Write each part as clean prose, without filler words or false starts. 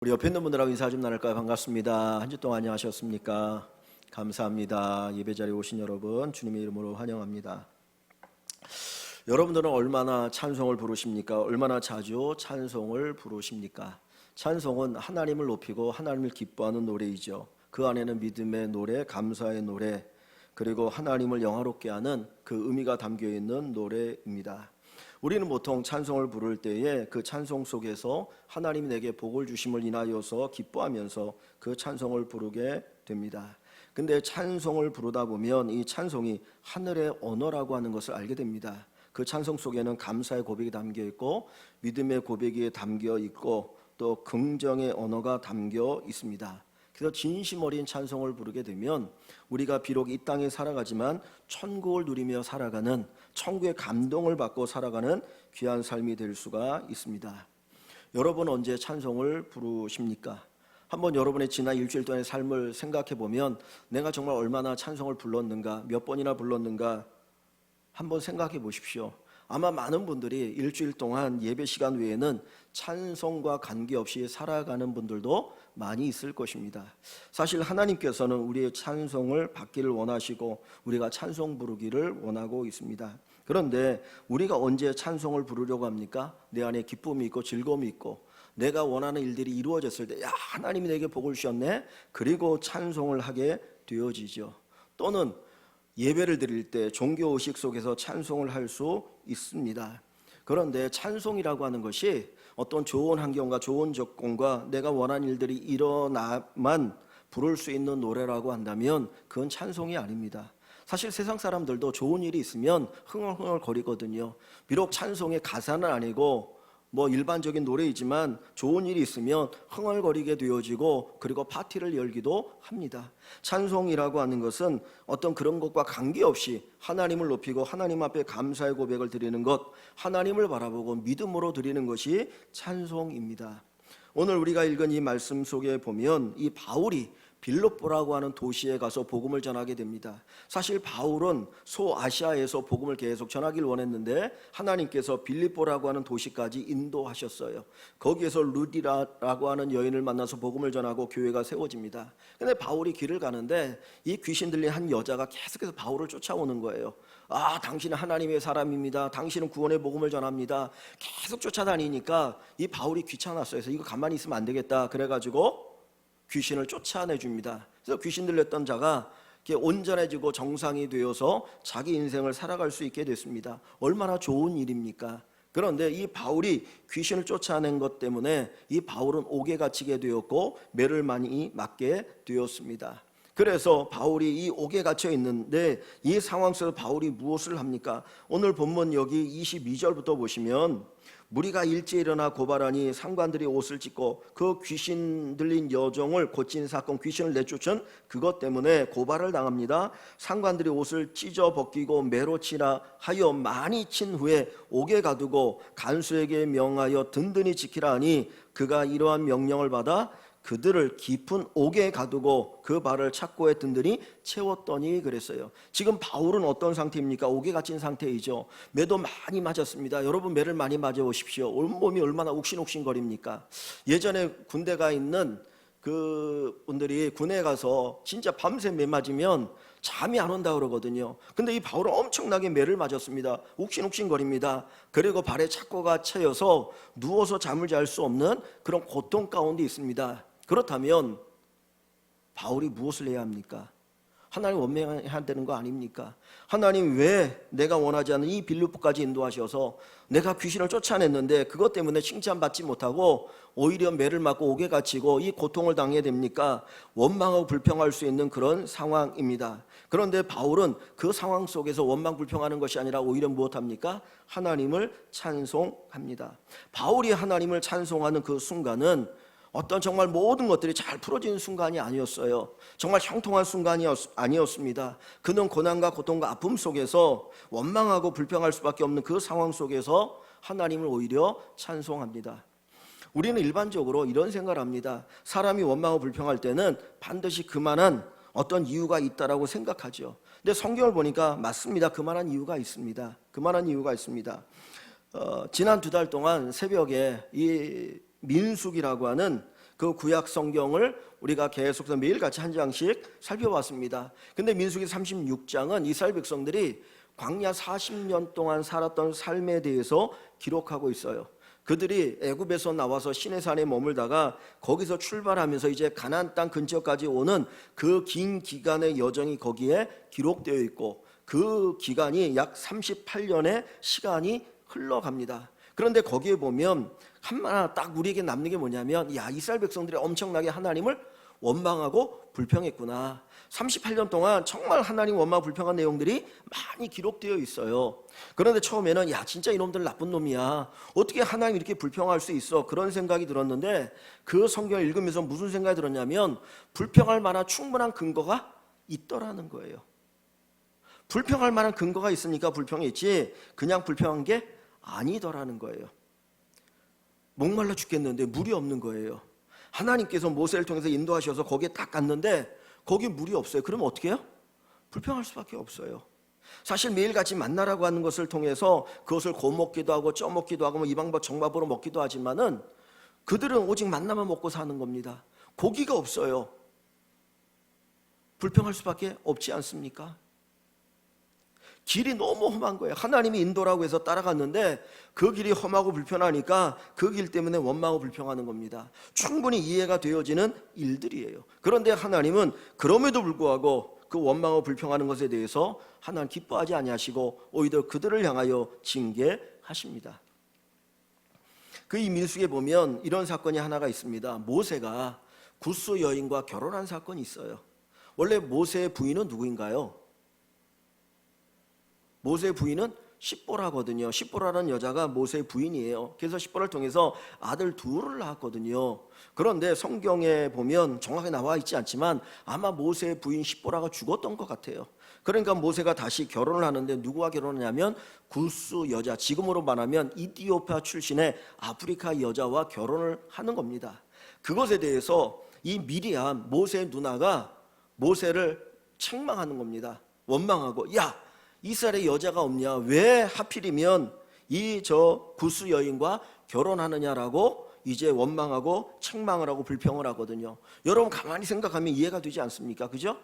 우리 옆에 있는 분들하고 인사 좀 나눌까요? 반갑습니다. 한 주 동안 안녕하셨습니까? 감사합니다. 예배 자리에 오신 여러분 주님의 이름으로 환영합니다. 여러분들은 얼마나 찬송을 부르십니까? 얼마나 자주 찬송을 부르십니까? 찬송은 하나님을 높이고 하나님을 기뻐하는 노래이죠. 그 안에는 믿음의 노래, 감사의 노래, 그리고 하나님을 영화롭게 하는 그 의미가 담겨 있는 노래입니다. 우리는 보통 찬송을 부를 때에 그 찬송 속에서 하나님이 내게 복을 주심을 인하여서 기뻐하면서 그 찬송을 부르게 됩니다. 근데 찬송을 부르다 보면 이 찬송이 하늘의 언어라고 하는 것을 알게 됩니다. 그 찬송 속에는 감사의 고백이 담겨 있고 믿음의 고백이 담겨 있고 또 긍정의 언어가 담겨 있습니다. 그래서 진심 어린 찬송을 부르게 되면 우리가 비록 이 땅에 살아가지만 천국을 누리며 살아가는, 천국의 감동을 받고 살아가는 귀한 삶이 될 수가 있습니다. 여러분 언제 찬송을 부르십니까? 한번 여러분의 지난 일주일 동안의 삶을 생각해 보면 내가 정말 얼마나 찬송을 불렀는가, 몇 번이나 불렀는가 한번 생각해 보십시오. 아마 많은 분들이 일주일 동안 예배 시간 외에는 찬송과 관계없이 살아가는 분들도 많이 있을 것입니다. 사실 하나님께서는 우리의 찬송을 받기를 원하시고 우리가 찬송 부르기를 원하고 있습니다. 그런데 우리가 언제 찬송을 부르려고 합니까? 내 안에 기쁨이 있고 즐거움이 있고 내가 원하는 일들이 이루어졌을 때 야, 하나님이 내게 복을 주셨네? 그리고 찬송을 하게 되어지죠. 또는 예배를 드릴 때 종교의식 속에서 찬송을 할 수 있습니다. 그런데 찬송이라고 하는 것이 어떤 좋은 환경과 좋은 조건과 내가 원하는 일들이 일어나만 부를 수 있는 노래라고 한다면 그건 찬송이 아닙니다. 사실 세상 사람들도 좋은 일이 있으면 흥얼흥얼 거리거든요. 비록 찬송의 가사는 아니고 일반적인 노래이지만 좋은 일이 있으면 흥얼거리게 되어지고 그리고 파티를 열기도 합니다. 찬송이라고 하는 것은 어떤 그런 것과 관계없이 하나님을 높이고 하나님 앞에 감사의 고백을 드리는 것, 하나님을 바라보고 믿음으로 드리는 것이 찬송입니다. 오늘 우리가 읽은 이 말씀 속에 보면 이 바울이 빌립보라고 하는 도시에 가서 복음을 전하게 됩니다. 사실 바울은 소아시아에서 복음을 계속 전하기를 원했는데 하나님께서 빌립보라고 하는 도시까지 인도하셨어요. 거기에서 루디라라고 하는 여인을 만나서 복음을 전하고 교회가 세워집니다. 근데 바울이 길을 가는데 이 귀신 들린 한 여자가 계속해서 바울을 쫓아오는 거예요. 아, 당신은 하나님의 사람입니다. 당신은 구원의 복음을 전합니다. 계속 쫓아다니니까 이 바울이 귀찮았어요. 그래서 이거 가만히 있으면 안 되겠다. 그래가지고 귀신을 쫓아내줍니다. 그래서 귀신 들렸던 자가 온전해지고 정상이 되어서 자기 인생을 살아갈 수 있게 됐습니다. 얼마나 좋은 일입니까? 그런데 이 바울이 귀신을 쫓아낸 것 때문에 이 바울은 옥에 갇히게 되었고 매를 많이 맞게 되었습니다. 그래서 바울이 이 옥에 갇혀 있는데 이 상황 속에서 바울이 무엇을 합니까? 오늘 본문 여기 22절부터 보시면 무리가 일찍 일어나 고발하니 상관들이 옷을 찢고 그 귀신 들린 여종을 고친 사건, 귀신을 내쫓은 그것 때문에 고발을 당합니다. 상관들이 옷을 찢어 벗기고 매로 치라 하여 많이 친 후에 옥에 가두고 간수에게 명하여 든든히 지키라 하니 그가 이러한 명령을 받아 그들을 깊은 옥에 가두고 그 발을 착고에 든든히 채웠더니 그랬어요. 지금 바울은 어떤 상태입니까? 옥에 갇힌 상태이죠. 매도 많이 맞았습니다. 여러분 매를 많이 맞아 보십시오. 온몸이 얼마나 욱신욱신거립니까? 예전에 군대 가 있는 그 분들이 군에 가서 진짜 밤새 매 맞으면 잠이 안 온다 그러거든요. 근데 이 바울은 엄청나게 매를 맞았습니다. 욱신욱신거립니다. 그리고 발에 착고가 채여서 누워서 잠을 잘 수 없는 그런 고통 가운데 있습니다. 그렇다면 바울이 무엇을 해야 합니까? 하나님 원망해야 되는 거 아닙니까? 하나님 왜 내가 원하지 않는 이 빌립보까지 인도하셔서 내가 귀신을 쫓아냈는데 그것 때문에 칭찬받지 못하고 오히려 매를 맞고 옥에 갇히고 이 고통을 당해야 됩니까? 원망하고 불평할 수 있는 그런 상황입니다. 그런데 바울은 그 상황 속에서 원망 불평하는 것이 아니라 오히려 무엇합니까? 하나님을 찬송합니다. 바울이 하나님을 찬송하는 그 순간은 어떤 정말 모든 것들이 잘 풀어지는 순간이 아니었어요. 정말 형통한 순간이 아니었습니다. 그는 고난과 고통과 아픔 속에서 원망하고 불평할 수밖에 없는 그 상황 속에서 하나님을 오히려 찬송합니다. 우리는 일반적으로 이런 생각을 합니다. 사람이 원망하고 불평할 때는 반드시 그만한 어떤 이유가 있다라고 생각하죠. 근데 성경을 보니까 맞습니다. 그만한 이유가 있습니다. 그만한 이유가 있습니다. 지난 2달 동안 새벽에 이 민숙이라고 하는 그 구약 성경을 우리가 계속해서 매일같이 한 장씩 살펴봤습니다. 근데 민수기 36장은 이스라엘 백성들이 광야 40년 동안 살았던 삶에 대해서 기록하고 있어요. 그들이 애굽에서 나와서 시내산에 머물다가 거기서 출발하면서 이제 가나안 땅 근처까지 오는 그 긴 기간의 여정이 거기에 기록되어 있고, 그 기간이 약 38년의 시간이 흘러갑니다. 그런데 거기에 보면 하나 딱 우리에게 남는 게 뭐냐면, 야, 이스라엘 백성들이 엄청나게 하나님을 원망하고 불평했구나. 38년 동안 정말 하나님 원망 불평한 내용들이 많이 기록되어 있어요. 그런데 처음에는 야, 진짜 이놈들 나쁜 놈이야, 어떻게 하나님 이렇게 불평할 수 있어, 그런 생각이 들었는데, 그 성경을 읽으면서 무슨 생각이 들었냐면, 불평할 만한 충분한 근거가 있더라는 거예요. 불평할 만한 근거가 있으니까 불평했지 그냥 불평한 게 아니더라는 거예요. 목말라 죽겠는데 물이 없는 거예요. 하나님께서 모세를 통해서 인도하셔서 거기에 딱 갔는데 거기 물이 없어요. 그럼 어떻게 해요? 불평할 수밖에 없어요. 사실 매일같이 만나라고 하는 것을 통해서 그것을 고먹기도 하고 쪄먹기도 하고 이 방법 정밥으로 먹기도 하지만은 그들은 오직 만나만 먹고 사는 겁니다. 고기가 없어요. 불평할 수밖에 없지 않습니까? 길이 너무 험한 거예요. 하나님이 인도라고 해서 따라갔는데 그 길이 험하고 불편하니까 그 길 때문에 원망하고 불평하는 겁니다. 충분히 이해가 되어지는 일들이에요. 그런데 하나님은 그럼에도 불구하고 그 원망하고 불평하는 것에 대해서 하나님 기뻐하지 아니하시고 오히려 그들을 향하여 징계하십니다. 그 이 민수기에 보면 이런 사건이 하나가 있습니다. 모세가 구스 여인과 결혼한 사건이 있어요. 원래 모세의 부인은 누구인가요? 모세의 부인은 십보라거든요. 십보라라는 여자가 모세의 부인이에요. 그래서 십보라를 통해서 아들 둘을 낳았거든요. 그런데 성경에 보면 정확하게 나와 있지 않지만 아마 모세의 부인 십보라가 죽었던 것 같아요. 그러니까 모세가 다시 결혼을 하는데 누구와 결혼하냐면 구스 여자, 지금으로 말하면 이디오피아 출신의 아프리카 여자와 결혼을 하는 겁니다. 그것에 대해서 이 미리암, 모세의 누나가 모세를 책망하는 겁니다. 원망하고, 야, 이스라엘에 여자가 없냐? 왜 하필이면 이 구스 여인과 결혼하느냐라고 이제 원망하고 책망을 하고 불평을 하거든요. 여러분 가만히 생각하면 이해가 되지 않습니까? 그죠?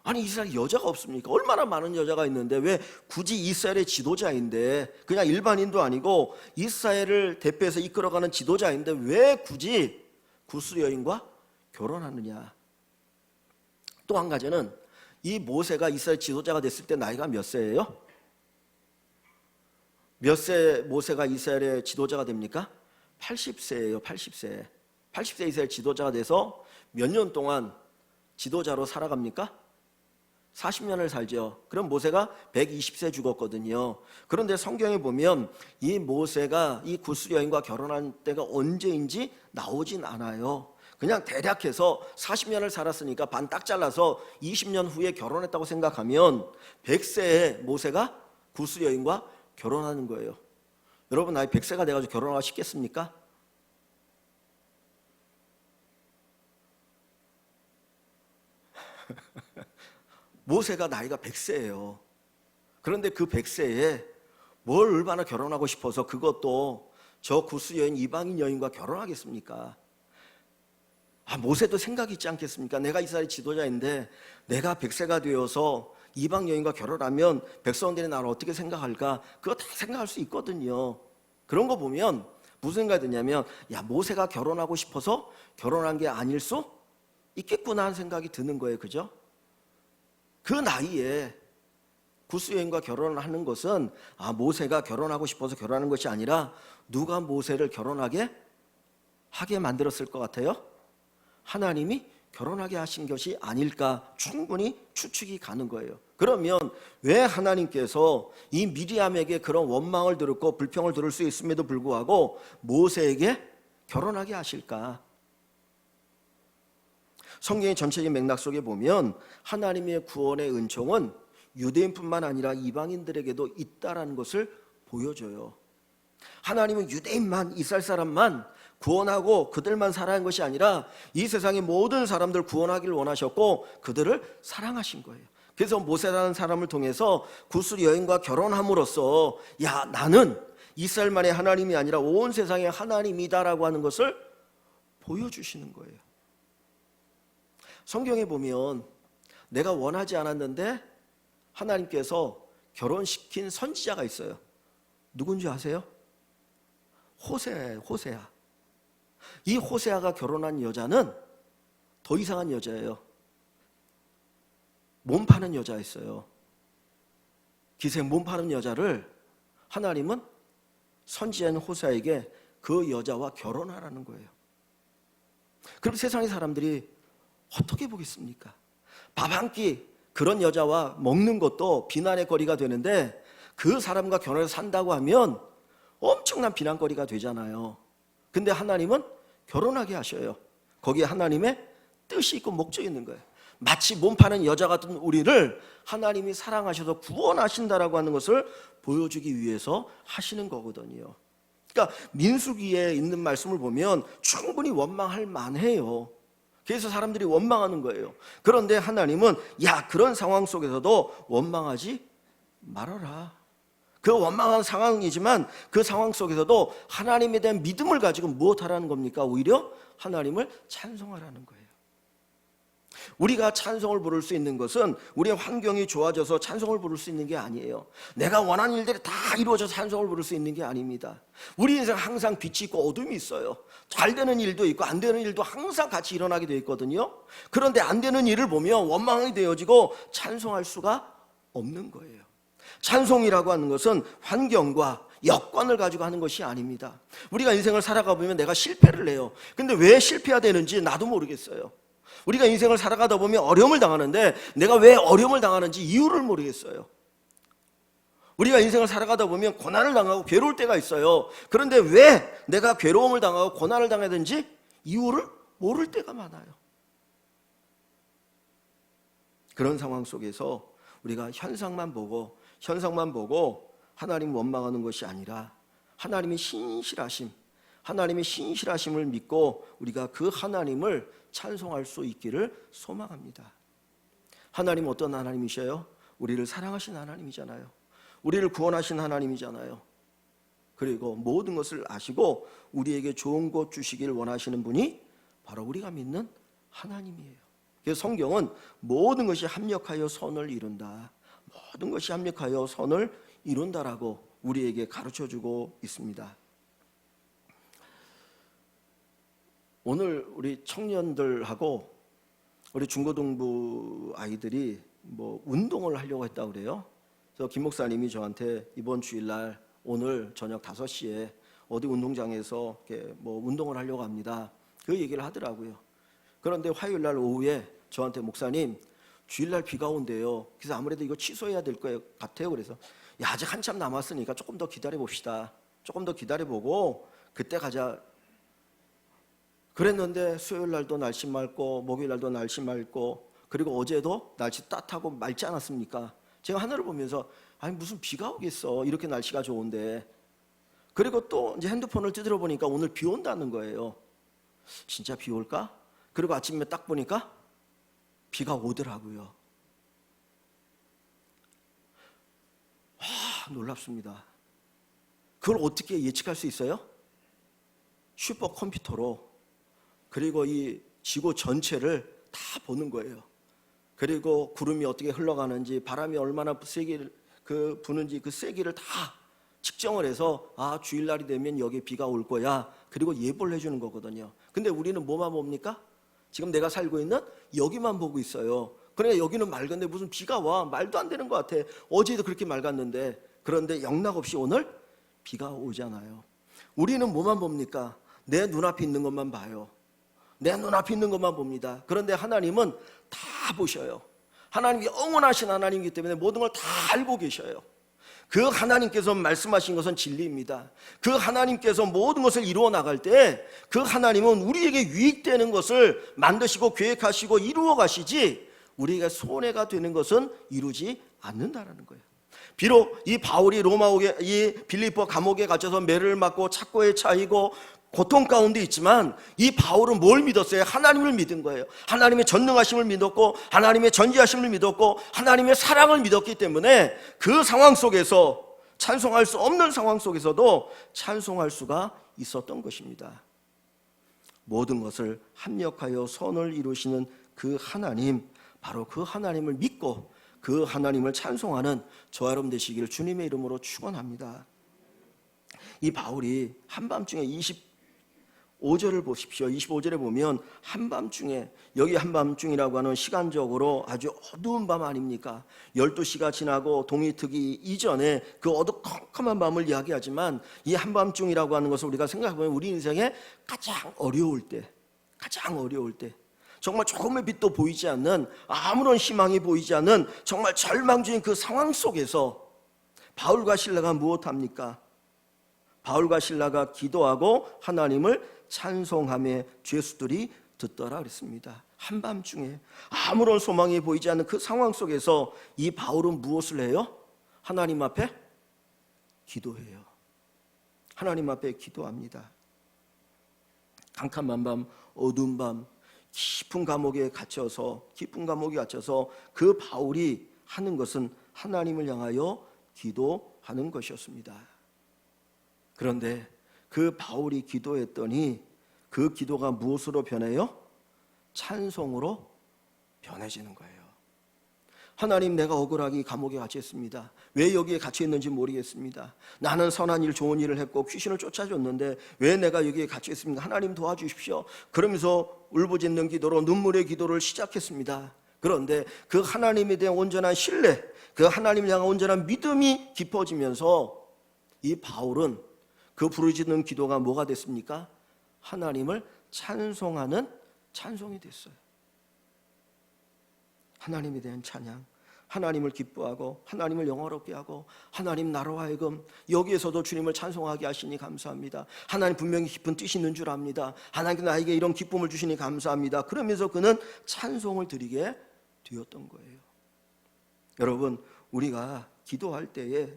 아니, 이스라엘에 여자가 없습니까? 얼마나 많은 여자가 있는데 왜 굳이 이스라엘의 지도자인데, 그냥 일반인도 아니고 이스라엘을 대표해서 이끌어가는 지도자인데 왜 굳이 구스 여인과 결혼하느냐? 또 한 가지는 이 모세가 이스라엘 지도자가 됐을 때 나이가 몇 세예요? 몇 세 모세가 이스라엘의 지도자가 됩니까? 80세예요. 80세. 80세 이스라엘 지도자가 돼서 몇 년 동안 지도자로 살아갑니까? 40년을 살죠. 그럼 모세가 120세 죽었거든요. 그런데 성경에 보면 이 모세가 이 구스 여인과 결혼한 때가 언제인지 나오진 않아요. 그냥 대략해서 40년을 살았으니까 반 딱 잘라서 20년 후에 결혼했다고 생각하면 100세에 모세가 구스 여인과 결혼하는 거예요. 여러분 나이 100세가 돼가지고 결혼하고 싶겠습니까? 모세가 나이가 100세예요. 그런데 그 100세에 뭘 얼마나 결혼하고 싶어서 그것도 저 구스 여인 이방인 여인과 결혼하겠습니까? 모세도 생각이 있지 않겠습니까? 내가 이스라엘 지도자인데 내가 100세가 되어서 이방 여인과 결혼하면 백성들이 나를 어떻게 생각할까? 그거 다 생각할 수 있거든요. 그런 거 보면 무슨 생각이 드냐면, 야, 모세가 결혼하고 싶어서 결혼한 게 아닐 수 있겠구나 하는 생각이 드는 거예요. 그죠? 그 나이에 구스 여인과 결혼을 하는 것은 모세가 결혼하고 싶어서 결혼하는 것이 아니라 누가 모세를 결혼하게 만들었을 것 같아요? 하나님이 결혼하게 하신 것이 아닐까 충분히 추측이 가는 거예요. 그러면 왜 하나님께서 이 미리암에게 그런 원망을 들었고 불평을 들을 수 있음에도 불구하고 모세에게 결혼하게 하실까? 성경의 전체적인 맥락 속에 보면 하나님의 구원의 은총은 유대인뿐만 아니라 이방인들에게도 있다라는 것을 보여줘요. 하나님은 유대인만, 이스라엘 사람만 구원하고 그들만 살아간 것이 아니라 이 세상의 모든 사람들 구원하기를 원하셨고 그들을 사랑하신 거예요. 그래서 모세라는 사람을 통해서 구스 여인과 결혼함으로써, 야, 나는 이스라엘만의 하나님이 아니라 온 세상의 하나님이다라고 하는 것을 보여주시는 거예요. 성경에 보면 내가 원하지 않았는데 하나님께서 결혼시킨 선지자가 있어요. 누군지 아세요? 호세아. 이 호세아가 결혼한 여자는 더 이상한 여자예요. 몸 파는 여자였어요. 기생 몸 파는 여자를 하나님은 선지자인 호세아에게 그 여자와 결혼하라는 거예요. 그럼 세상의 사람들이 어떻게 보겠습니까? 밥 한 끼 그런 여자와 먹는 것도 비난의 거리가 되는데 그 사람과 결혼해서 산다고 하면 엄청난 비난거리가 되잖아요. 근데 하나님은 결혼하게 하셔요. 거기에 하나님의 뜻이 있고 목적이 있는 거예요. 마치 몸 파는 여자 같은 우리를 하나님이 사랑하셔서 구원하신다라고 하는 것을 보여주기 위해서 하시는 거거든요. 그러니까 민수기에 있는 말씀을 보면 충분히 원망할 만해요. 그래서 사람들이 원망하는 거예요. 그런데 하나님은 그런 상황 속에서도 원망하지 말아라. 그 원망한 상황이지만 그 상황 속에서도 하나님에 대한 믿음을 가지고 무엇하라는 겁니까? 오히려 하나님을 찬송하라는 거예요. 우리가 찬송을 부를 수 있는 것은 우리의 환경이 좋아져서 찬송을 부를 수 있는 게 아니에요. 내가 원하는 일들이 다 이루어져서 찬송을 부를 수 있는 게 아닙니다. 우리 인생 항상 빛이 있고 어둠이 있어요. 잘 되는 일도 있고 안 되는 일도 항상 같이 일어나게 되어 있거든요. 그런데 안 되는 일을 보면 원망이 되어지고 찬송할 수가 없는 거예요. 찬송이라고 하는 것은 환경과 여건을 가지고 하는 것이 아닙니다. 우리가 인생을 살아가 보면 내가 실패를 해요. 근데 왜 실패해야 되는지 나도 모르겠어요. 우리가 인생을 살아가다 보면 어려움을 당하는데 내가 왜 어려움을 당하는지 이유를 모르겠어요. 우리가 인생을 살아가다 보면 고난을 당하고 괴로울 때가 있어요. 그런데 왜 내가 괴로움을 당하고 고난을 당해야 되는지 이유를 모를 때가 많아요. 그런 상황 속에서 우리가 현상만 보고 하나님 원망하는 것이 아니라 하나님의 신실하심을 믿고 우리가 그 하나님을 찬송할 수 있기를 소망합니다. 하나님 어떤 하나님이셔요? 우리를 사랑하신 하나님이잖아요. 우리를 구원하신 하나님이잖아요. 그리고 모든 것을 아시고 우리에게 좋은 것 주시길 원하시는 분이 바로 우리가 믿는 하나님이에요. 그래서 성경은 모든 것이 합력하여 선을 이룬다. 모든 것이 합력하여 선을 이룬다라고 우리에게 가르쳐주고 있습니다. 오늘 우리 청년들하고 우리 중고등부 아이들이 운동을 하려고 했다고 그래요. 그래서 김 목사님이 저한테 이번 주일날 오늘 저녁 5시에 어디 운동장에서 이렇게 운동을 하려고 합니다. 그 얘기를 하더라고요. 그런데 화요일날 오후에 저한테 목사님 주일날 비가 온대요. 그래서 아무래도 이거 취소해야 될 것 같아요. 그래서 아직 한참 남았으니까 조금 더 기다려 봅시다. 조금 더 기다려보고 그때 가자. 그랬는데 수요일날도 날씨 맑고 목요일날도 날씨 맑고 그리고 어제도 날씨 따뜻하고 맑지 않았습니까? 제가 하늘을 보면서 아니 무슨 비가 오겠어. 이렇게 날씨가 좋은데. 그리고 또 이제 핸드폰을 뜯으러 보니까 오늘 비 온다는 거예요. 진짜 비 올까? 그리고 아침에 딱 보니까 비가 오더라고요. 놀랍습니다. 그걸 어떻게 예측할 수 있어요? 슈퍼컴퓨터로. 그리고 이 지구 전체를 다 보는 거예요. 그리고 구름이 어떻게 흘러가는지, 바람이 얼마나 세게 부는지 그 세기를 다 측정을 해서 주일날이 되면 여기 비가 올 거야. 그리고 예보를 해주는 거거든요. 근데 우리는 뭐만 봅니까? 지금 내가 살고 있는 여기만 보고 있어요. 그러니까 여기는 맑은데 무슨 비가 와. 말도 안 되는 것 같아. 어제도 그렇게 맑았는데. 그런데 영락없이 오늘 비가 오잖아요. 우리는 뭐만 봅니까? 내 눈앞에 있는 것만 봐요. 내 눈앞에 있는 것만 봅니다. 그런데 하나님은 다 보셔요. 하나님이 영원하신 하나님이기 때문에 모든 걸 다 알고 계셔요. 그 하나님께서 말씀하신 것은 진리입니다. 그 하나님께서 모든 것을 이루어 나갈 때 그 하나님은 우리에게 유익되는 것을 만드시고 계획하시고 이루어 가시지 우리에게 손해가 되는 것은 이루지 않는다라는 거예요. 비록 이 바울이 이 빌립보 감옥에 갇혀서 매를 맞고 착고에 차이고 고통 가운데 있지만 이 바울은 뭘 믿었어요? 하나님을 믿은 거예요. 하나님의 전능하심을 믿었고 하나님의 전지하심을 믿었고 하나님의 사랑을 믿었기 때문에 그 상황 속에서 찬송할 수 없는 상황 속에서도 찬송할 수가 있었던 것입니다. 모든 것을 합력하여 선을 이루시는 그 하나님, 바로 그 하나님을 믿고 그 하나님을 찬송하는 저와 여러분 되시기를 주님의 이름으로 축원합니다. 이 바울이 한밤중에 25절을 보십시오. 25절에 보면 한밤중에, 여기 한밤중이라고 하는 시간적으로 아주 어두운 밤 아닙니까? 12시가 지나고 동이 트기 이전에 그 어두컴컴한 밤을 이야기하지만 이 한밤중이라고 하는 것을 우리가 생각해보면 우리 인생에 가장 어려울 때, 정말 조금의 빛도 보이지 않는, 아무런 희망이 보이지 않는 정말 절망적인 그 상황 속에서 바울과 실라가 무엇합니까? 바울과 실라가 기도하고 하나님을 찬송함에 죄수들이 듣더라 그랬습니다. 한밤중에 아무런 소망이 보이지 않는 그 상황 속에서 이 바울은 무엇을 해요? 하나님 앞에 기도해요. 하나님 앞에 기도합니다. 캄캄한 밤, 어두운 밤, 깊은 감옥에 갇혀서 그 바울이 하는 것은 하나님을 향하여 기도하는 것이었습니다. 그런데 그 바울이 기도했더니 그 기도가 무엇으로 변해요? 찬송으로 변해지는 거예요. 하나님, 내가 억울하게 감옥에 갇혀 있습니다. 왜 여기에 갇혀 있는지 모르겠습니다. 나는 선한 일, 좋은 일을 했고 귀신을 쫓아줬는데 왜 내가 여기에 갇혀 있습니까? 하나님 도와주십시오. 그러면서 울부짖는 기도로 눈물의 기도를 시작했습니다. 그런데 그 하나님에 대한 온전한 신뢰, 그 하나님을 향한 온전한 믿음이 깊어지면서 이 바울은 그 부르짖는 기도가 뭐가 됐습니까? 하나님을 찬송하는 찬송이 됐어요. 하나님에 대한 찬양, 하나님을 기뻐하고 하나님을 영화롭게 하고 하나님 나로 하여금 여기에서도 주님을 찬송하게 하시니 감사합니다. 하나님 분명히 깊은 뜻이 있는 줄 압니다. 하나님 나에게 이런 기쁨을 주시니 감사합니다. 그러면서 그는 찬송을 드리게 되었던 거예요. 여러분, 우리가 기도할 때에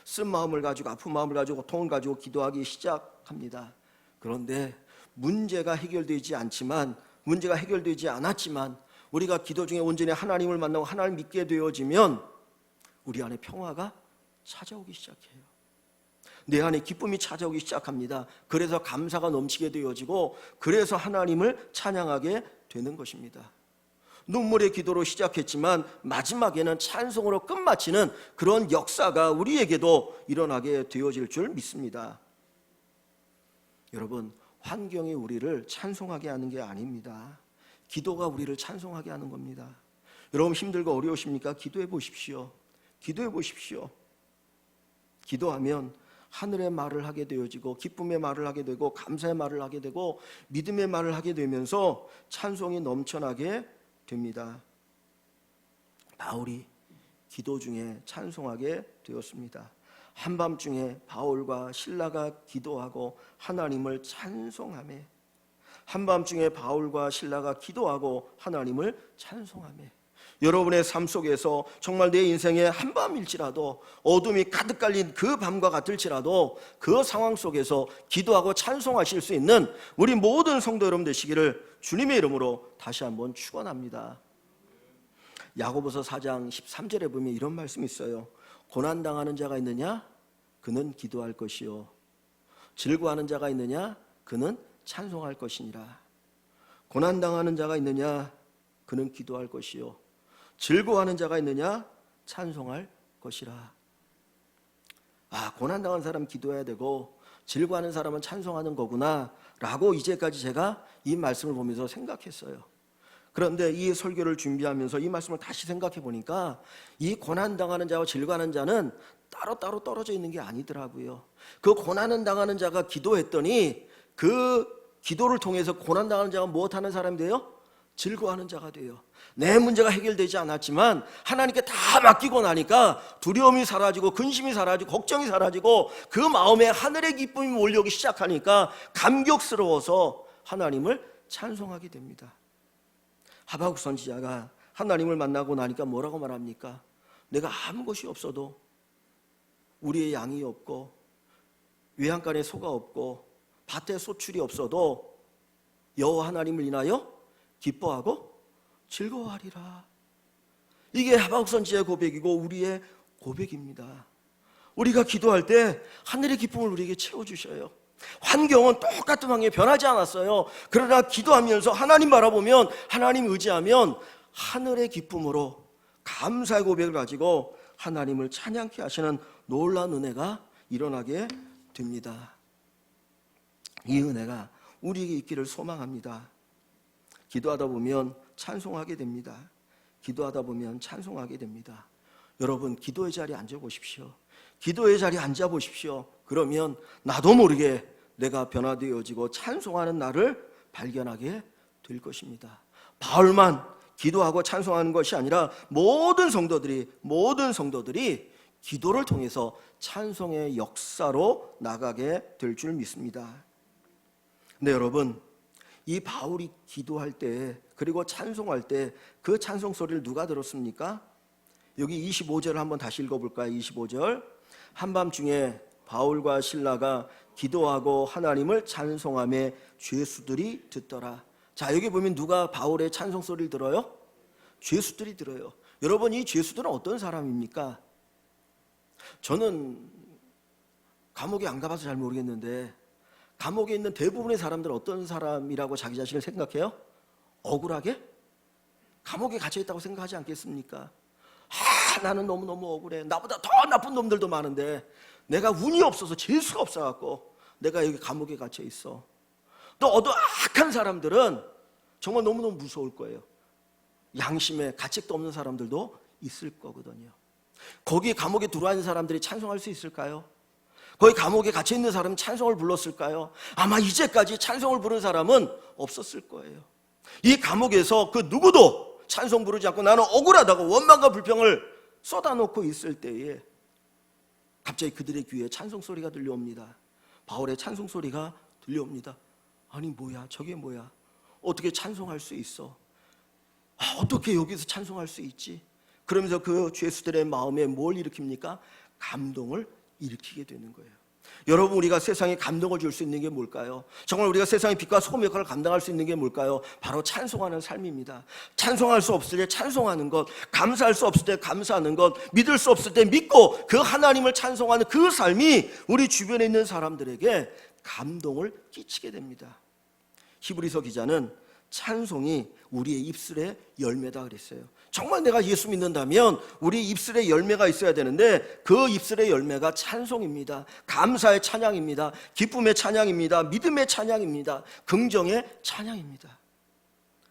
쓴 마음을 가지고, 아픈 마음을 가지고, 고통을 가지고 기도하기 시작합니다. 그런데 문제가 해결되지 않았지만 우리가 기도 중에 온전히 하나님을 만나고 하나님을 믿게 되어지면 우리 안에 평화가 찾아오기 시작해요. 내 안에 기쁨이 찾아오기 시작합니다. 그래서 감사가 넘치게 되어지고, 그래서 하나님을 찬양하게 되는 것입니다. 눈물의 기도로 시작했지만 마지막에는 찬송으로 끝마치는 그런 역사가 우리에게도 일어나게 되어질 줄 믿습니다. 여러분, 환경이 우리를 찬송하게 하는 게 아닙니다. 기도가 우리를 찬송하게 하는 겁니다. 여러분, 힘들고 어려우십니까? 기도해 보십시오. 기도하면 하늘의 말을 하게 되어지고, 기쁨의 말을 하게 되고, 감사의 말을 하게 되고, 믿음의 말을 하게 되면서 찬송이 넘쳐나게 됩니다. 바울이 기도 중에 찬송하게 되었습니다. 한밤중에 바울과 실라가 기도하고 하나님을 찬송하며, 한밤중에 바울과 실라가 기도하고 하나님을 찬송하며, 여러분의 삶 속에서 정말 내 인생의 한밤일지라도, 어둠이 가득 깔린 그 밤과 같을지라도 그 상황 속에서 기도하고 찬송하실 수 있는 우리 모든 성도 여러분 되시기를 주님의 이름으로 다시 한번 축원합니다. 야고보서 4장 13절에 보면 이런 말씀이 있어요. 고난당하는 자가 있느냐? 그는 기도할 것이요, 즐거워하는 자가 있느냐? 그는 찬송할 것이니라. 고난당하는 자가 있느냐? 그는 기도할 것이요, 즐거워하는 자가 있느냐? 찬송할 것이라. 고난당한 사람 기도해야 되고 즐거워하는 사람은 찬송하는 거구나 라고 이제까지 제가 이 말씀을 보면서 생각했어요. 그런데 이 설교를 준비하면서 이 말씀을 다시 생각해 보니까 이 고난당하는 자와 즐거워하는 자는 따로따로 떨어져 있는 게 아니더라고요. 그 고난을 당하는 자가 기도했더니 그 기도를 통해서 고난당하는 자가 무엇하는 사람이 돼요? 즐거워하는 자가 돼요. 내 문제가 해결되지 않았지만 하나님께 다 맡기고 나니까 두려움이 사라지고 근심이 사라지고 걱정이 사라지고 그 마음에 하늘의 기쁨이 몰려오기 시작하니까 감격스러워서 하나님을 찬송하게 됩니다. 하박국 선지자가 하나님을 만나고 나니까 뭐라고 말합니까? 내가 아무 것이 없어도, 우리의 양이 없고 외양간에 소가 없고 밭에 소출이 없어도 여호와 하나님을 인하여 기뻐하고 즐거워하리라. 이게 하박국 선지자의 고백이고 우리의 고백입니다. 우리가 기도할 때 하늘의 기쁨을 우리에게 채워주셔요. 환경은 똑같은 환경이 변하지 않았어요. 그러나 기도하면서 하나님 바라보면, 하나님 의지하면 하늘의 기쁨으로 감사의 고백을 가지고 하나님을 찬양케 하시는 놀라운 은혜가 일어나게 됩니다. 이 은혜가 우리에게 있기를 소망합니다. 기도하다 보면 찬송하게 됩니다. 기도하다 보면 찬송하게 됩니다. 여러분, 기도의 자리에 앉아보십시오. 기도의 자리에 앉아보십시오. 그러면 나도 모르게 내가 변화되어지고 찬송하는 나를 발견하게 될 것입니다. 바울만 기도하고 찬송하는 것이 아니라 모든 성도들이 기도를 통해서 찬송의 역사로 나가게 될 줄 믿습니다. 근데 여러분, 이 바울이 기도할 때, 그리고 찬송할 때 그 찬송 소리를 누가 들었습니까? 여기 25절을 한번 다시 읽어볼까요? 25절. 한밤중에 바울과 실라가 기도하고 하나님을 찬송하며 죄수들이 듣더라. 자, 여기 보면 누가 바울의 찬송 소리를 들어요? 죄수들이 들어요. 여러분, 이 죄수들은 어떤 사람입니까? 저는 감옥에 안 가봐서 잘 모르겠는데, 감옥에 있는 대부분의 사람들은 어떤 사람이라고 자기 자신을 생각해요? 억울하게? 감옥에 갇혀있다고 생각하지 않겠습니까? 나는 너무너무 억울해. 나보다 더 나쁜 놈들도 많은데 내가 운이 없어서 재수가 없어갖고 내가 여기 감옥에 갇혀있어. 또 어두악한 사람들은 정말 너무너무 무서울 거예요. 양심에 가책도 없는 사람들도 있을 거거든요. 거기 감옥에 들어와 있는 사람들이 찬송할 수 있을까요? 거기 감옥에 갇혀있는 사람은 찬송을 불렀을까요? 아마 이제까지 찬송을 부른 사람은 없었을 거예요. 이 감옥에서 그 누구도 찬송 부르지 않고 나는 억울하다고 원망과 불평을 쏟아놓고 있을 때에 갑자기 그들의 귀에 찬송 소리가 들려옵니다. 바울의 찬송 소리가 들려옵니다. 아니 뭐야, 저게 뭐야? 어떻게 찬송할 수 있어? 어떻게 여기서 찬송할 수 있지? 그러면서 그 죄수들의 마음에 뭘 일으킵니까? 감동을 일으키게 되는 거예요. 여러분, 우리가 세상에 감동을 줄 수 있는 게 뭘까요? 정말 우리가 세상의 빛과 소금 역할을 감당할 수 있는 게 뭘까요? 바로 찬송하는 삶입니다. 찬송할 수 없을 때 찬송하는 것, 감사할 수 없을 때 감사하는 것, 믿을 수 없을 때 믿고 그 하나님을 찬송하는 그 삶이 우리 주변에 있는 사람들에게 감동을 끼치게 됩니다. 히브리서 기자는 찬송이 우리의 입술의 열매다 그랬어요. 정말 내가 예수 믿는다면 우리 입술에 열매가 있어야 되는데 그 입술의 열매가 찬송입니다. 감사의 찬양입니다. 기쁨의 찬양입니다. 믿음의 찬양입니다. 긍정의 찬양입니다.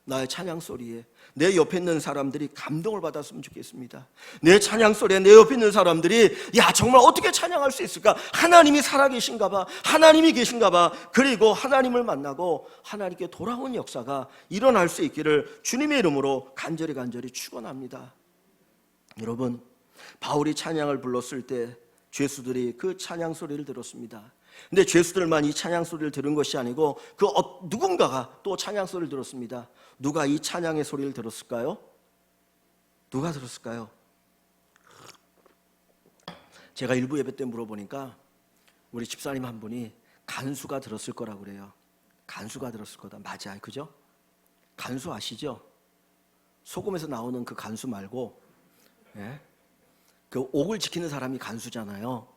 나의 찬양 소리에 내 옆에 있는 사람들이 감동을 받았으면 좋겠습니다. 내 찬양 소리에 내 옆에 있는 사람들이 야, 정말 어떻게 찬양할 수 있을까? 하나님이 살아계신가 봐. 하나님이 계신가 봐. 그리고 하나님을 만나고 하나님께 돌아온 역사가 일어날 수 있기를 주님의 이름으로 간절히 축원합니다. 여러분, 바울이 찬양을 불렀을 때 죄수들이 그 찬양 소리를 들었습니다. 근데 죄수들만 이 찬양 소리를 들은 것이 아니고 누군가가 또 찬양 소리를 들었습니다. 누가 이 찬양의 소리를 들었을까요? 누가 들었을까요? 제가 일부 예배 때 물어보니까 우리 집사님 한 분이 간수가 들었을 거라고 그래요. 간수가 들었을 거다. 맞아요, 그죠? 간수 아시죠? 소금에서 나오는 그 간수 말고, 예? 그 옥을 지키는 사람이 간수잖아요.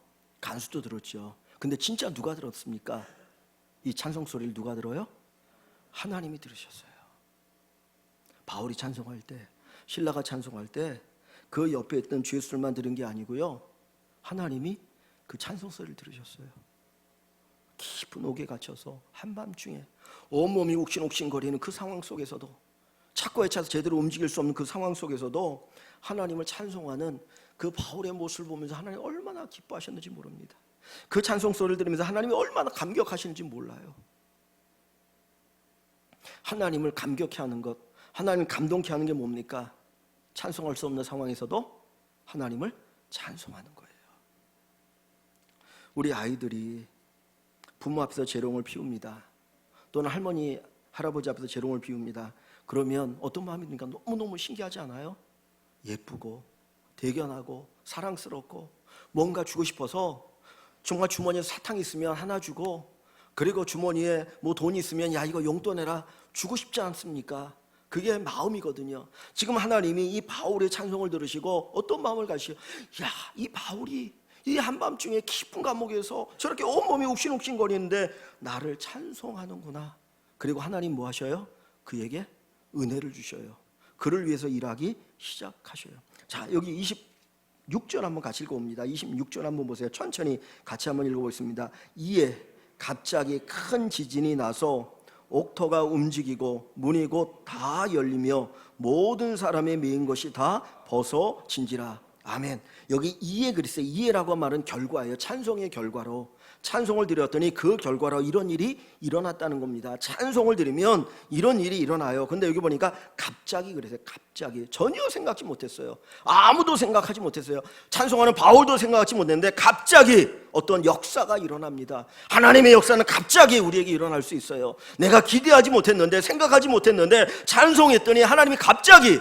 간수도 들었죠. 근데 진짜 누가 들었습니까? 이 찬송 소리를 누가 들어요? 하나님이 들으셨어요. 바울이 찬송할 때, 실라가 찬송할 때 그 옆에 있던 죄수들만 들은 게 아니고요, 하나님이 그 찬송 소리를 들으셨어요. 깊은 옥에 갇혀서 한밤중에 온몸이 옥신옥신거리는 그 상황 속에서도, 찾고 헤쳐서 제대로 움직일 수 없는 그 상황 속에서도 하나님을 찬송하는 그 바울의 모습을 보면서 하나님 얼마나 기뻐하셨는지 모릅니다. 그 찬송 소리를 들으면서 하나님이 얼마나 감격하시는지 몰라요. 하나님을 감격해 하는 것, 하나님을 감동케 하는 게 뭡니까? 찬송할 수 없는 상황에서도 하나님을 찬송하는 거예요. 우리 아이들이 부모 앞에서 재롱을 피웁니다. 또는 할머니, 할아버지 앞에서 재롱을 피웁니다. 그러면 어떤 마음이 듭니까? 너무너무 신기하지 않아요? 예쁘고 대견하고 사랑스럽고 뭔가 주고 싶어서 정말 주머니에 사탕 있으면 하나 주고, 그리고 주머니에 뭐 돈이 있으면 야, 이거 용돈 내라 주고 싶지 않습니까? 그게 마음이거든요. 지금 하나님이 이 바울의 찬송을 들으시고 어떤 마음을 가시죠? 야, 이 바울이 이 한밤중에 깊은 감옥에서 저렇게 온몸이 욱신욱신거리는데 나를 찬송하는구나. 그리고 하나님 뭐 하셔요? 그에게 은혜를 주셔요. 그를 위해서 일하기 시작하셔요. 자, 여기 26절 한번 같이 읽어봅니다. 26절 한번 보세요. 천천히 같이 한번 읽어보겠습니다. 이에 갑자기 큰 지진이 나서 옥토가 움직이고 문이 곧 다 열리며 모든 사람의 메인 것이 다 벗어진지라. 아멘. 여기 이에 그랬어요. 이에라고 말은 결과예요. 찬송의 결과로 찬송을 드렸더니 그 결과로 이런 일이 일어났다는 겁니다. 찬송을 드리면 이런 일이 일어나요. 근데 여기 보니까 갑자기 그랬어요. 갑자기 전혀 생각지 못했어요. 아무도 생각하지 못했어요. 찬송하는 바울도 생각하지 못했는데 갑자기 어떤 역사가 일어납니다. 하나님의 역사는 갑자기 우리에게 일어날 수 있어요. 내가 기대하지 못했는데, 생각하지 못했는데 찬송했더니 하나님이 갑자기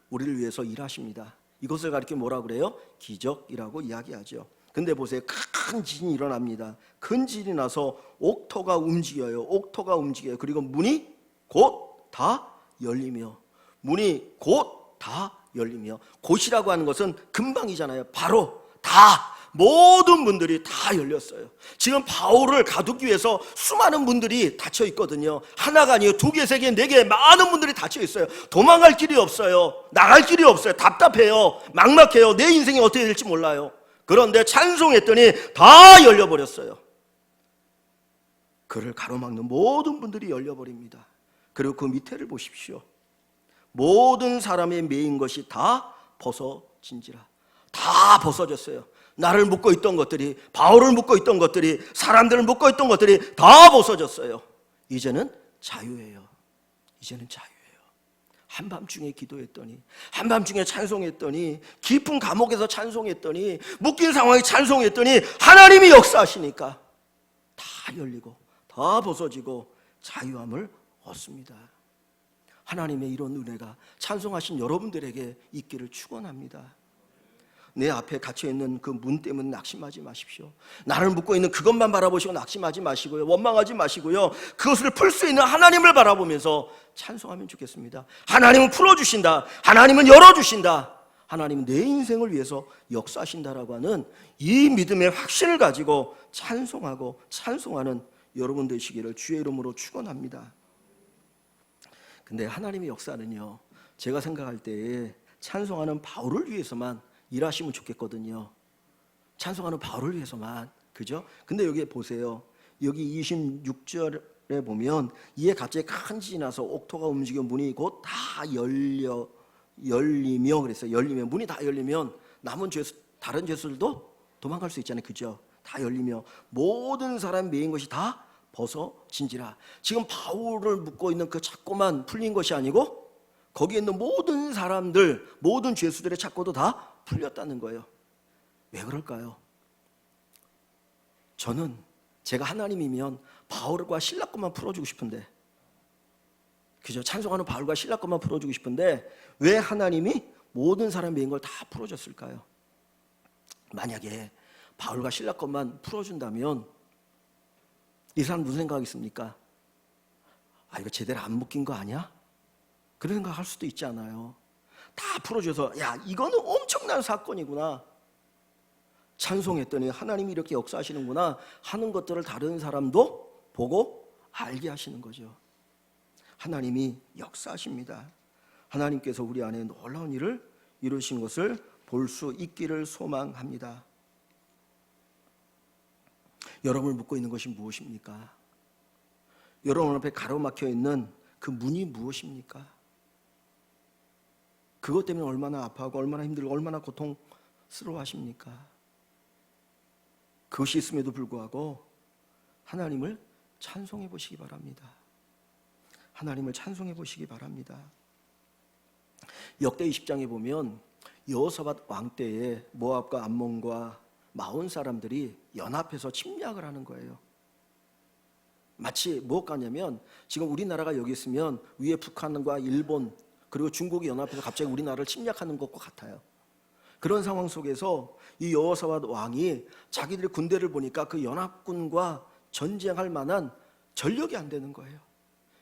우리를 위해서 일하십니다. 이것을 가리켜 뭐라 그래요? 기적이라고 이야기하죠. 근데 보세요. 큰 지진이 일어납니다. 큰 지진이 나서 옥토가 움직여요. 옥토가 움직여요. 그리고 문이 곧 다 열리며, 문이 곧 다 열리며, 곧이라고 하는 것은 금방이잖아요. 바로 다, 모든 문들이 다 열렸어요. 지금 바울을 가두기 위해서 수많은 문들이 닫혀 있거든요. 하나가 아니에요. 2개, 3개, 4개 많은 문들이 닫혀 있어요. 도망갈 길이 없어요. 나갈 길이 없어요. 답답해요. 막막해요. 내 인생이 어떻게 될지 몰라요. 그런데 찬송했더니 다 열려버렸어요. 그를 가로막는 모든 분들이 열려버립니다. 그리고 그 밑에를 보십시오. 모든 사람의 매인 것이 다 벗어진지라. 다 벗어졌어요. 나를 묶고 있던 것들이, 바울을 묶고 있던 것들이, 사람들을 묶고 있던 것들이 다 벗어졌어요. 이제는 자유예요. 이제는 자유예요. 한밤중에 기도했더니, 한밤중에 찬송했더니, 깊은 감옥에서 찬송했더니, 묶인 상황에 찬송했더니 하나님이 역사하시니까 다 열리고 다 벗어지고 자유함을 얻습니다. 하나님의 이런 은혜가 찬송하신 여러분들에게 있기를 축원합니다. 내 앞에 갇혀있는 그 문 때문에 낙심하지 마십시오. 나를 묶고 있는 그것만 바라보시고 낙심하지 마시고요, 원망하지 마시고요, 그것을 풀 수 있는 하나님을 바라보면서 찬송하면 좋겠습니다. 하나님은 풀어주신다, 하나님은 열어주신다, 하나님은 내 인생을 위해서 역사하신다라고 하는 이 믿음의 확신을 가지고 찬송하고 찬송하는 여러분 되시기를 주의 이름으로 축원합니다. 근데 하나님의 역사는요, 제가 생각할 때에 찬송하는 바울을 위해서만 일하시면 좋겠거든요. 찬송하는 바울을 위해서만, 그죠? 근데 여기 보세요. 여기 26절에 보면 이에 갑자기 큰 지진이 나서 옥토가 움직여 문이 곧 다 열리며 그랬어요. 열리면, 문이 다 열리면 남은 죄수, 다른 죄수들도 도망갈 수 있잖아요. 그죠? 다 열리며 모든 사람 매인 것이 다 벗어진지라. 지금 바울을 묶고 있는 그 착고만 풀린 것이 아니고 거기에 있는 모든 사람들, 모든 죄수들의 착고도 다 풀렸다는 거예요. 왜 그럴까요? 저는 제가 하나님이면 바울과 실라 것만 풀어주고 싶은데, 그죠? 찬송하는 바울과 실라 것만 풀어주고 싶은데 왜 하나님이 모든 사람의 걸 다 풀어줬을까요? 만약에 바울과 실라 것만 풀어준다면 이 사람 무슨 생각이겠습니까? 아, 이거 제대로 안 묶인 거 아니야? 그런 생각할 수도 있지 않아요? 다 풀어줘서 야, 이거는 엄청난 사건이구나, 찬송했더니 하나님이 이렇게 역사하시는구나 하는 것들을 다른 사람도 보고 알게 하시는 거죠. 하나님이 역사하십니다. 하나님께서 우리 안에 놀라운 일을 이루신 것을 볼 수 있기를 소망합니다. 여러분을 묶고 있는 것이 무엇입니까? 여러분 앞에 가로막혀 있는 그 문이 무엇입니까? 그것 때문에 얼마나 아파하고 얼마나 힘들고 얼마나 고통스러워하십니까? 그것이 있음에도 불구하고 하나님을 찬송해 보시기 바랍니다. 하나님을 찬송해 보시기 바랍니다. 역대 20장에 보면 여호사밧 왕 때에 모압과 암몬과 마온 사람들이 연합해서 침략을 하는 거예요. 마치 무엇 같냐면 지금 우리나라가 여기 있으면 위에 북한과 일본 그리고 중국이 연합해서 갑자기 우리나라를 침략하는 것과 같아요. 그런 상황 속에서 이 여호사밧 왕이 자기들의 군대를 보니까 그 연합군과 전쟁할 만한 전력이 안 되는 거예요.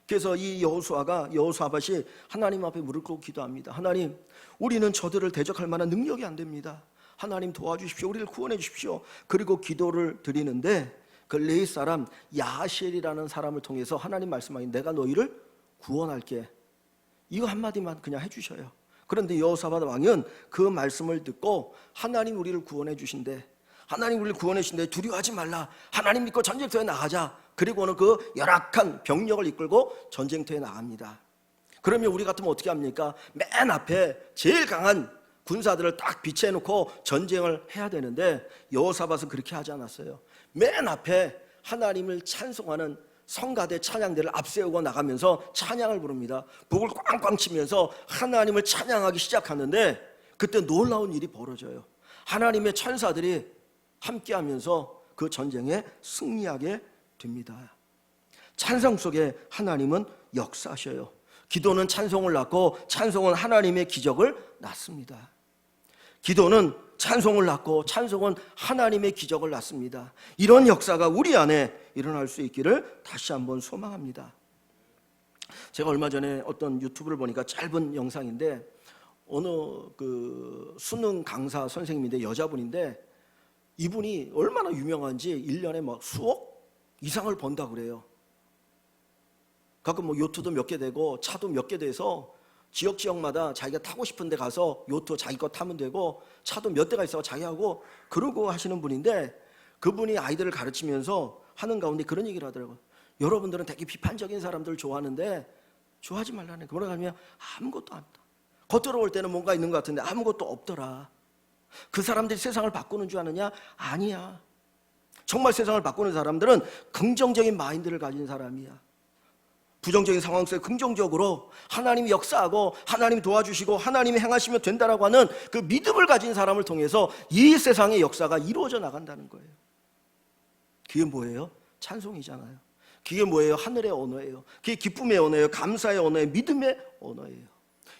그래서 이 여호사밧이 하나님 앞에 무릎 꿇고 기도합니다. 하나님, 우리는 저들을 대적할 만한 능력이 안 됩니다. 하나님 도와주십시오. 우리를 구원해 주십시오. 그리고 기도를 드리는데 그 레위 사람 야하시엘이라는 사람을 통해서 하나님 말씀하니 내가 너희를 구원할게. 이거 한마디만 그냥 해주셔요. 그런데 여호사밧 왕은 그 말씀을 듣고 하나님 우리를 구원해 주신대. 하나님 우리를 구원해 주신대. 두려워하지 말라. 하나님 믿고 전쟁터에 나가자. 그리고는 그 열악한 병력을 이끌고 전쟁터에 나갑니다. 그러면 우리 같으면 어떻게 합니까? 맨 앞에 제일 강한 군사들을 딱 비치해놓고 전쟁을 해야 되는데 여호사밧은 그렇게 하지 않았어요. 맨 앞에 하나님을 찬송하는 성가대 찬양대를 앞세우고 나가면서 찬양을 부릅니다. 북을 꽝꽝 치면서 하나님을 찬양하기 시작하는데 그때 놀라운 일이 벌어져요. 하나님의 천사들이 함께하면서 그 전쟁에 승리하게 됩니다. 찬송 속에 하나님은 역사하셔요. 기도는 찬송을 낳고 찬송은 하나님의 기적을 낳습니다. 기도는 찬송을 낳고 찬송은 하나님의 기적을 낳습니다. 이런 역사가 우리 안에 일어날 수 있기를 다시 한번 소망합니다. 제가 얼마 전에 어떤 유튜브를 보니까 짧은 영상인데 어느 그 수능 강사 선생님인데 여자분인데 이분이 얼마나 유명한지 1년에 막 수억 이상을 번다 그래요. 가끔 뭐 요트도 몇 개 되고 차도 몇 개 돼서 지역마다 자기가 타고 싶은 데 가서 요트 자기 거 타면 되고 차도 몇 대가 있어 자기하고 그러고 하시는 분인데 그분이 아이들을 가르치면서 하는 가운데 그런 얘기를 하더라고요. 여러분들은 되게 비판적인 사람들 좋아하는데 좋아하지 말라는 거예요. 뭐라 하면 아무것도 안 다. 겉으로 볼 때는 뭔가 있는 것 같은데 아무것도 없더라. 그 사람들이 세상을 바꾸는 줄 아느냐? 아니야. 정말 세상을 바꾸는 사람들은 긍정적인 마인드를 가진 사람이야. 부정적인 상황 속에 긍정적으로 하나님이 역사하고 하나님이 도와주시고 하나님이 행하시면 된다라고 하는 그 믿음을 가진 사람을 통해서 이 세상의 역사가 이루어져 나간다는 거예요. 그게 뭐예요? 찬송이잖아요. 그게 뭐예요? 하늘의 언어예요. 그게 기쁨의 언어예요. 감사의 언어예요. 믿음의 언어예요.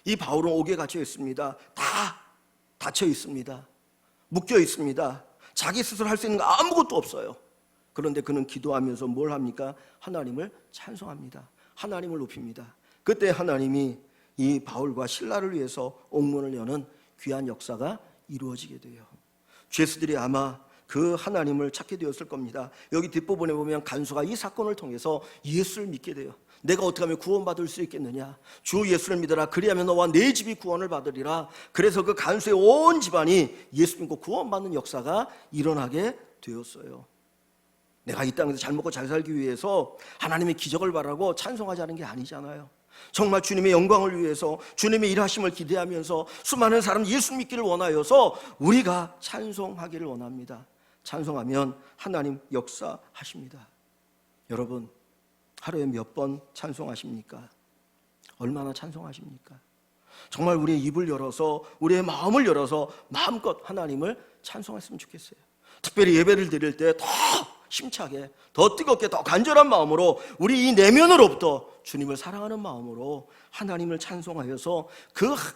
이 바울은 옥에 갇혀 있습니다. 다 닫혀 있습니다. 묶여 있습니다. 자기 스스로 할 수 있는 거 아무것도 없어요. 그런데 그는 기도하면서 뭘 합니까? 하나님을 찬송합니다. 하나님을 높입니다. 그때 하나님이 이 바울과 실라를 위해서 옥문을 여는 귀한 역사가 이루어지게 돼요. 죄수들이 아마 그 하나님을 찾게 되었을 겁니다. 여기 뒷부분에 보면 간수가 이 사건을 통해서 예수를 믿게 돼요. 내가 어떻게 하면 구원받을 수 있겠느냐? 주 예수를 믿어라. 그리하면 너와 내 집이 구원을 받으리라. 그래서 그 간수의 온 집안이 예수 믿고 구원받는 역사가 일어나게 되었어요. 내가 이 땅에서 잘 먹고 잘 살기 위해서 하나님의 기적을 바라고 찬송하자는 게 아니잖아요. 정말 주님의 영광을 위해서 주님의 일하심을 기대하면서 수많은 사람 예수 믿기를 원하여서 우리가 찬송하기를 원합니다. 찬송하면 하나님 역사하십니다. 여러분 하루에 몇 번 찬송하십니까? 얼마나 찬송하십니까? 정말 우리의 입을 열어서 우리의 마음을 열어서 마음껏 하나님을 찬송했으면 좋겠어요. 특별히 예배를 드릴 때 더 심차게 더 뜨겁게 더 간절한 마음으로 우리 이 내면으로부터 주님을 사랑하는 마음으로 하나님을 찬송하여서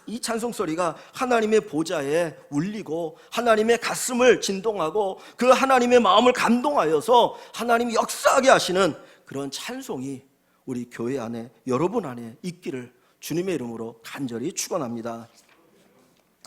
이 찬송 소리가 하나님의 보좌에 울리고 하나님의 가슴을 진동하고 그 하나님의 마음을 감동하여서 하나님이 역사하게 하시는 그런 찬송이 우리 교회 안에 여러분 안에 있기를 주님의 이름으로 간절히 축원합니다.